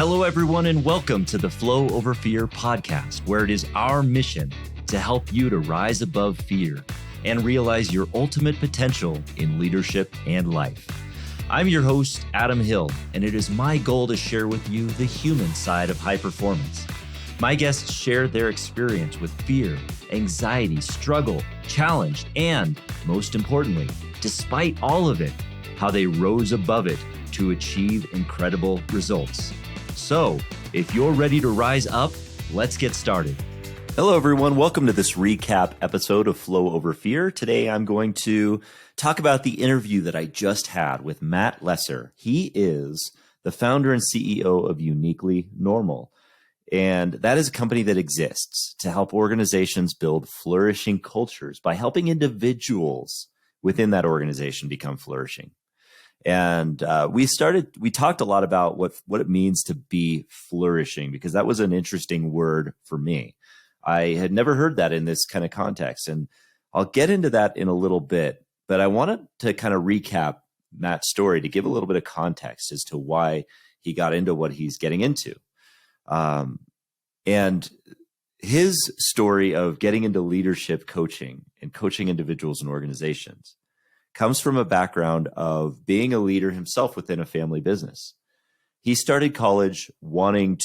Hello, everyone, and welcome to the Flow Over Fear podcast, where it is our mission to help you to rise above fear and realize your ultimate potential in leadership and life. I'm your host, Adam Hill, and it is my goal to share with you the human side of high performance. My guests share their experience with fear, anxiety, struggle, challenge, and most importantly, despite all of it, how they rose above it to achieve incredible results. So, if you're ready to rise up, let's get started. Hello, everyone. Welcome to this recap episode of Flow Over Fear. Today, I'm going to talk about the interview that I just had with Matt Lesser. He is the founder and CEO of Uniquely Normal. And that is a company that exists to help organizations build flourishing cultures by helping individuals within that organization become flourishing. And we talked a lot about what it means to be flourishing, because that was an interesting word for me. I had never heard that in this kind of context. And I'll get into that in a little bit, but I wanted to kind of recap Matt's story to give a little bit of context as to why he got into what he's getting into. And his story of getting into leadership coaching and coaching individuals and organizations comes from a background of being a leader himself within a family business. He started college wanting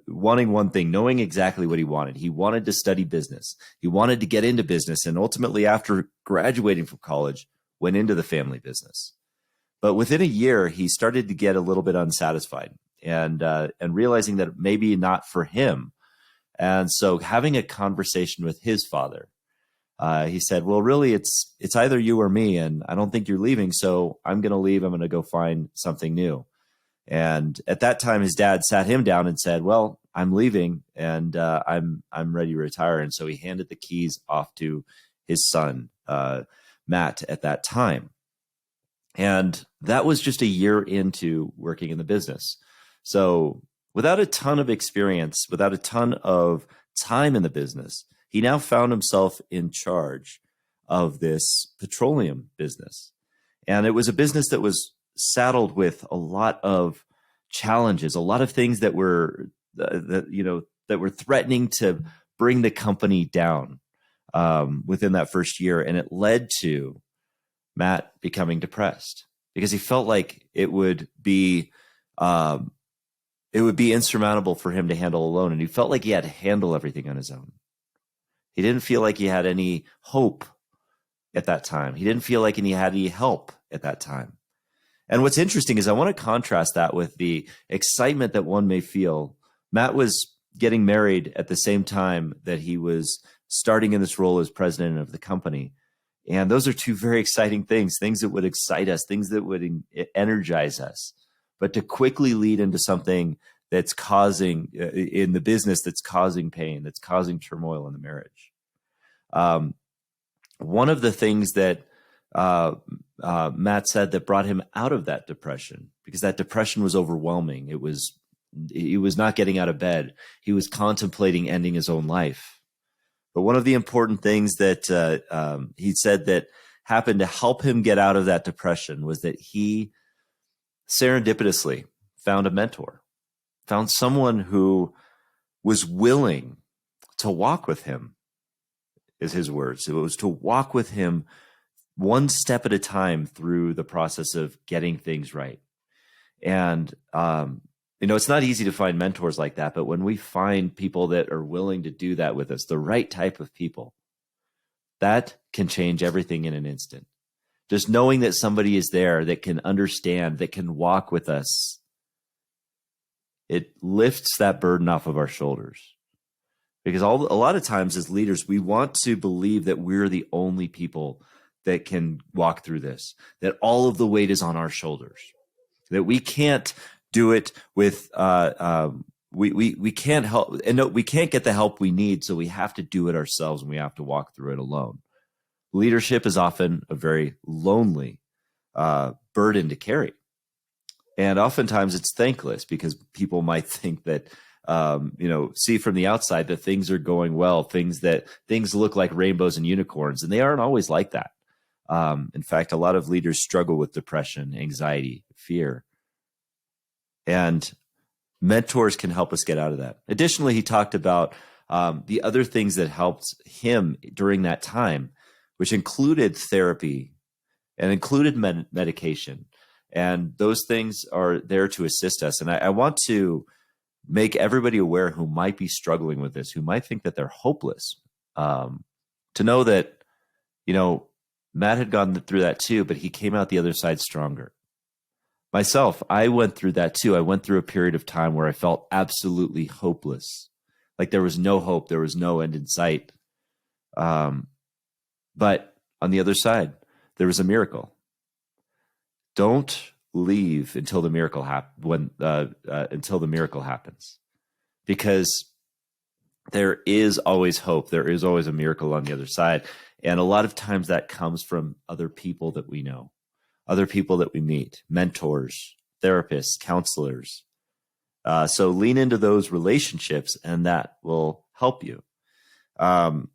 one thing, knowing exactly what he wanted. He wanted to study business. He wanted to get into business, and ultimately, after graduating from college, went into the family business. But within a year, he started to get a little bit unsatisfied and realizing that maybe not for him. And so, having a conversation with his father, he said, well, really, it's either you or me, and I don't think you're leaving, so I'm going to leave. I'm going to go find something new. And at that time, his dad sat him down and said, well, I'm leaving, and I'm ready to retire. And so he handed the keys off to his son, Matt, at that time. And that was just a year into working in the business. So without a ton of experience, without a ton of time in the business, he now found himself in charge of this petroleum business. And it was a business that was saddled with a lot of challenges, a lot of things that were threatening to bring the company down within that first year. And it led to Matt becoming depressed because he felt like it would be insurmountable for him to handle alone. And he felt like he had to handle everything on his own. He didn't feel like he had any hope at that time. He didn't feel like he had any help at that time. And what's interesting is I want to contrast that with the excitement that one may feel. Matt was getting married at the same time that he was starting in this role as president of the company. And those are two very exciting things that would excite us, things that would energize us. But to quickly lead into something that's causing in the business, that's causing pain, that's causing turmoil in the marriage. One of the things that Matt said that brought him out of that depression, because that depression was overwhelming. He was not getting out of bed. He was contemplating ending his own life. But one of the important things that he said that happened to help him get out of that depression was that he serendipitously found a mentor, found someone who was willing to walk with him, is his words. It was to walk with him one step at a time through the process of getting things right. And, it's not easy to find mentors like that, but when we find people that are willing to do that with us, the right type of people, that can change everything in an instant. Just knowing that somebody is there that can understand, that can walk with us, it lifts that burden off of our shoulders. Because a lot of times as leaders, we want to believe that we're the only people that can walk through this, that all of the weight is on our shoulders, that we can't do it with, we can't help, and no, we can't get the help we need, so we have to do it ourselves and we have to walk through it alone. Leadership is often a very lonely burden to carry. And oftentimes it's thankless because people might think that, see from the outside that things are going well, things look like rainbows and unicorns, and they aren't always like that. In fact, a lot of leaders struggle with depression, anxiety, fear. And Mentors can help us get out of that. Additionally, he talked about the other things that helped him during that time, which included therapy and included medication. And those things are there to assist us. And I want to make everybody aware who might be struggling with this, who might think that they're hopeless, to know that, Matt had gone through that too, but he came out the other side stronger. Myself, I went through that too. I went through a period of time where I felt absolutely hopeless. Like there was no hope. There was no end in sight. But on the other side, there was a miracle. Don't leave until the miracle until the miracle happens, because there is always hope. There is always a miracle on the other side. And a lot of times that comes from other people that we know, other people that we meet, mentors, therapists, counselors. So lean into those relationships, and that will help you. And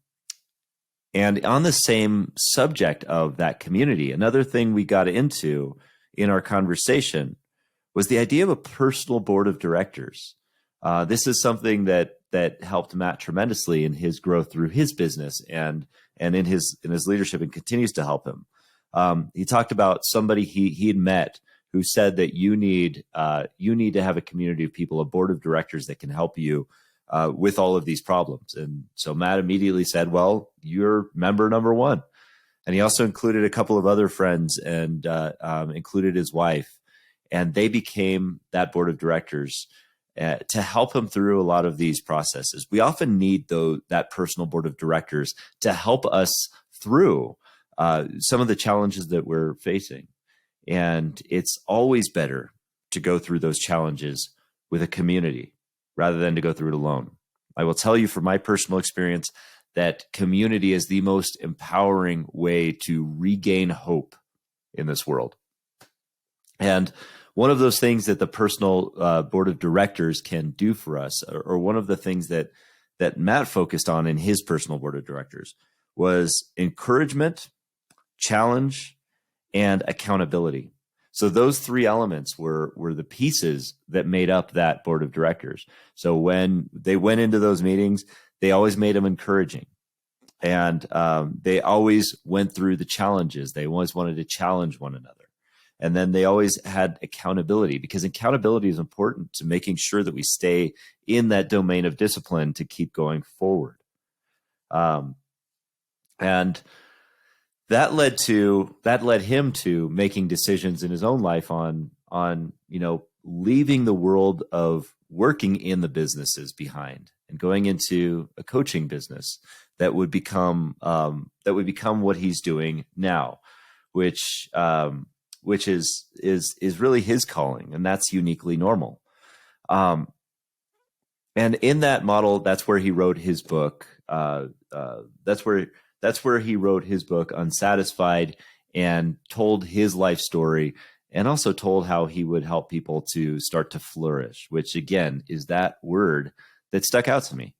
on the same subject of that community, another thing we got into in our conversation was the idea of a personal board of directors. This is something that helped Matt tremendously in his growth through his business and in his leadership, and continues to help him. He talked about somebody he had met who said that you need to have a community of people, a board of directors that can help you with all of these problems. And so Matt immediately said, well, you're member number one. And he also included a couple of other friends and included his wife. And they became that board of directors to help him through a lot of these processes. We often need that personal board of directors to help us through some of the challenges that we're facing. And it's always better to go through those challenges with a community rather than to go through it alone. I will tell you from my personal experience that community is the most empowering way to regain hope in this world. And one of those things that the personal board of directors can do for us, or one of the things that Matt focused on in his personal board of directors, was encouragement, challenge, and accountability. So those three elements were the pieces that made up that board of directors. So when they went into those meetings, they always made them encouraging. And they always went through the challenges. They always wanted to challenge one another. And then they always had accountability, because accountability is important to making sure that we stay in that domain of discipline to keep going forward. And that led him to making decisions in his own life on leaving the world of working in the businesses behind and going into a coaching business that would become what he's doing now, which is really his calling, and that's Uniquely Normal. And in that model, that's where he wrote his book. That's where he wrote his book, Unsatisfied, and told his life story, and also told how he would help people to start to flourish, which again is that word that stuck out to me.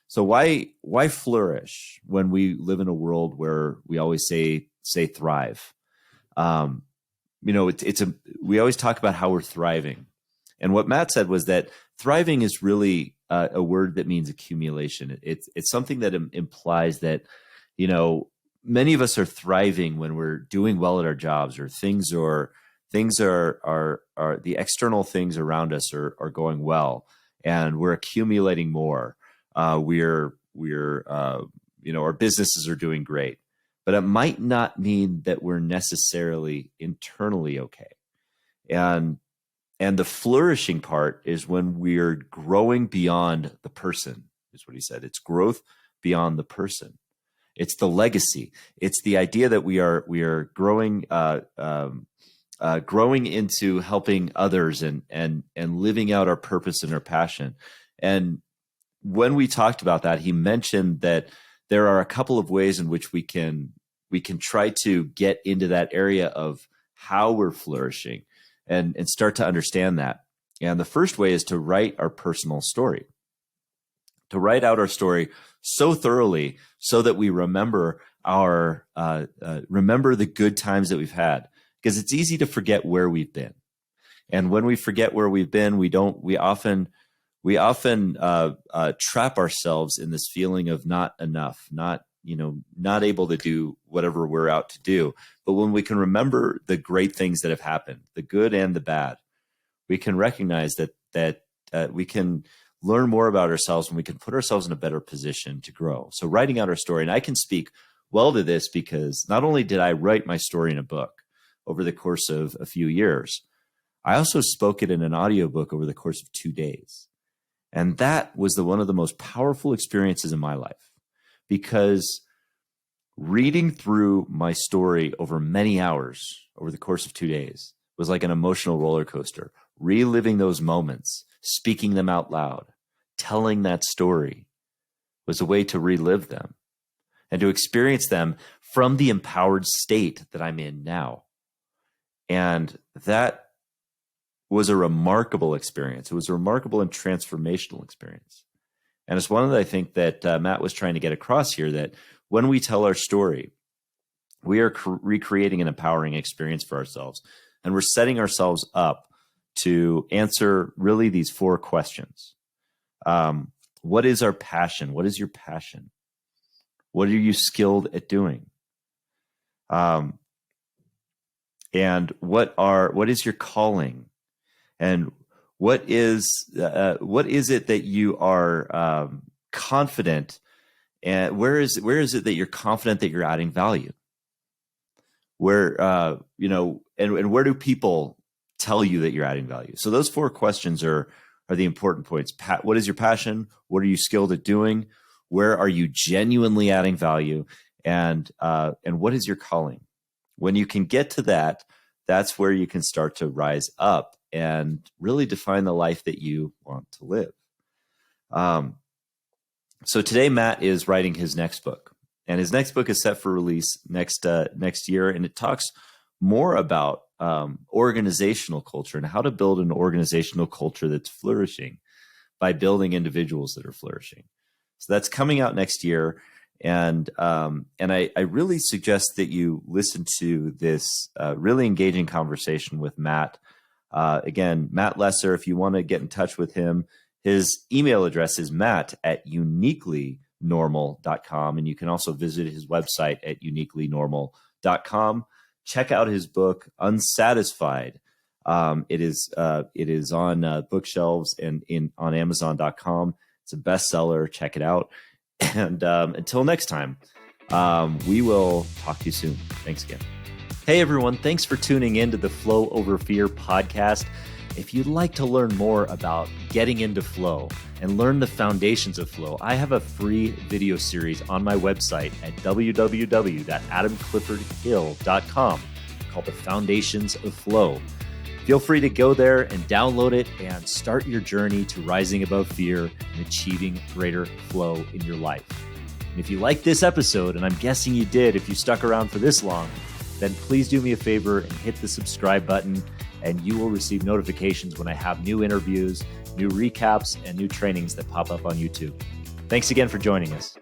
So why flourish when we live in a world where we always say thrive? We always talk about how we're thriving. And what Matt said was that thriving is really a word that means accumulation. It's something that implies that, many of us are thriving when we're doing well at our jobs, or things are the external things around us are going well, and we're accumulating more. Our businesses are doing great, but it might not mean that we're necessarily internally okay. And the flourishing part is when we're growing beyond the person, is what he said. It's growth beyond the person. It's the legacy. It's the idea that we are growing, growing into helping others and living out our purpose and our passion. And when we talked about that, he mentioned that there are a couple of ways in which we can try to get into that area of how we're flourishing and start to understand that. And the first way is to write our personal story, to write out our story so thoroughly so that we remember remember the good times that we've had, because it's easy to forget where we've been. And when we forget where we've been, we often trap ourselves in this feeling of not enough, not able to do whatever we're out to do. But when we can remember the great things that have happened, the good and the bad, we can recognize that we can learn more about ourselves, and we can put ourselves in a better position to grow. So writing out our story, and I can speak well to this because not only did I write my story in a book over the course of a few years, I also spoke it in an audiobook over the course of 2 days. And that was one of the most powerful experiences in my life, because reading through my story over many hours over the course of 2 days was like an emotional roller coaster. Reliving those moments, speaking them out loud, telling that story was a way to relive them and to experience them from the empowered state that I'm in now. And that was a remarkable experience. It was a remarkable and transformational experience. And it's one that I think that Matt was trying to get across here, that when we tell our story, we are recreating an empowering experience for ourselves. And we're setting ourselves up to answer really these 4 questions. What is our passion? What is your passion? What are you skilled at doing? And what is your calling? And what is it that you are confident, and where is it that you're confident that you're adding value? Where and where do people tell you that you're adding value? So those 4 questions are the important points. What is your passion? What are you skilled at doing? Where are you genuinely adding value? And what is your calling? When you can get to that, that's where you can start to rise up and really define the life that you want to live. So today, Matt is writing his next book, and his next book is set for release next year. And it talks more about organizational culture and how to build an organizational culture that's flourishing by building individuals that are flourishing. So that's coming out next year. And I really suggest that you listen to this really engaging conversation with Matt. Again, Matt Lesser, if you want to get in touch with him, his email address is matt@uniquelynormal.com. And you can also visit his website at uniquelynormal.com. Check out his book, Unsatisfied. It is on bookshelves and on Amazon.com. It's a bestseller. Check it out. And until next time, we will talk to you soon. Thanks again. Hey, everyone. Thanks for tuning in to the Flow Over Fear podcast. If you'd like to learn more about getting into flow and learn the foundations of flow, I have a free video series on my website at www.adamcliffordhill.com called The Foundations of Flow. Feel free to go there and download it and start your journey to rising above fear and achieving greater flow in your life. And if you like this episode, and I'm guessing you did if you stuck around for this long, then please do me a favor and hit the subscribe button, and you will receive notifications when I have new interviews, new recaps, and new trainings that pop up on YouTube. Thanks again for joining us.